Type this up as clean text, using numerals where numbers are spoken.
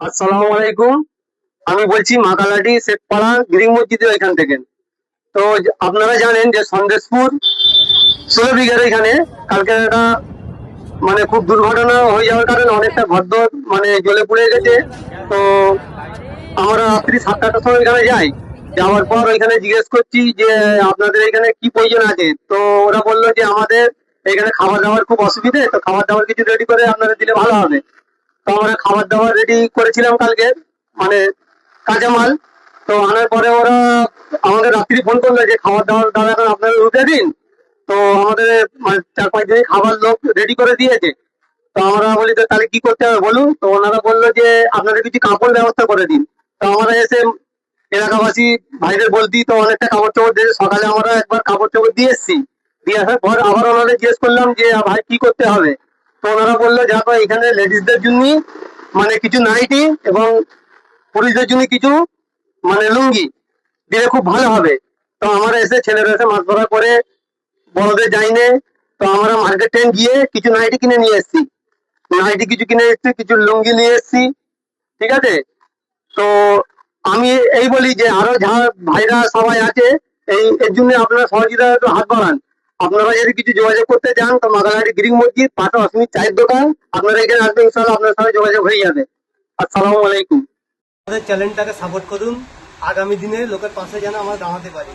আসসালামু আলাইকুম। আমি বলছি মাকালাটি শেখপাড়া গ্রিন মসজিদের এখান থেকে। তো আপনারা জানেন যে সন্দেশপুর 16 বিঘার এখানে কালকে একটা খুব দুর্ঘটনা হয়ে যাওয়ার কারণে অনেকটা ঘরদোর জ্বলে পুড়ে গেছে। তো আমরা রাত্রি 7টার সময় এখানে যাই। যাওয়ার পর ওইখানে জিজ্ঞেস করছি যে আপনাদের এখানে কি প্রয়োজন আছে। তো ওরা বললো যে আমাদের এখানে খাবার দাবার খুব অসুবিধে, তো খাবার দাবার কিছু রেডি করে আপনারা দিলে ভালো হবে। তো আমরা খাবার দাবার রেডি করেছিলাম কালকে, মানে কাঁচামাল। তো আনার পরে ওরা আমাদের রাত্রি ফোন করলো যে খাবার দাবার দাদা এখন আপনারা উঠে দিন। তো আমাদের 4-5 দিন খাবার লোক রেডি করে দিয়েছে। তো আমরা বলি তো তাহলে কি করতে হবে বলুন। তো ওনারা বললো যে আপনাদের কিছু কাপড় ব্যবস্থা করে দিন। তো আমরা এসে এলাকাবাসী ভাইদের বলতি, তো অনেকটা কাপড় চোপড় দিয়ে সকালে আমরা একবার কাপড় চোপড় দিয়ে এসেছি। দিয়ে আসার পর আবার ওনাদের জিজ্ঞেস করলাম যে ভাই কি করতে হবে। তো ওনারা বললো দেখো এখানে লেডিসদের জন্য কিছু নাইটি এবং পুরুষদের জন্য কিছু লুঙ্গি দিলে খুব ভালো হবে। তো আমরা এসে ছেলেরা এসে মাছ ধরা করে বড়দের যাইনে। তো আমরা মার্কেটে গিয়ে কিছু নাইটি কিনে নিয়ে এসেছি, নাইটি কিছু কিনে এসেছি, কিছু লুঙ্গি নিয়ে এসেছি। ঠিক আছে। তো আমি এই বলি যে আরো যা ভাইরা সবাই আছে, এর জন্য আপনারা সহযোগিতা একটু হাত বাড়ান। আপনারা যদি কিছু যোগাযোগ করতে চান তো মাগালাটি গ্রিন মসজিদ পাশে অসমিত চায়ের দোকান, আপনারা এখানে আসবেন, ইনশাল্লাহ আপনার সঙ্গে যোগাযোগ হয়ে যাবে। আসসালামু আলাইকুম। আমাদের চ্যানেলটাকে সাপোর্ট করুন, আগামী দিনে লোকের পাশে যেন আমরা দাঁড়াতে পারি।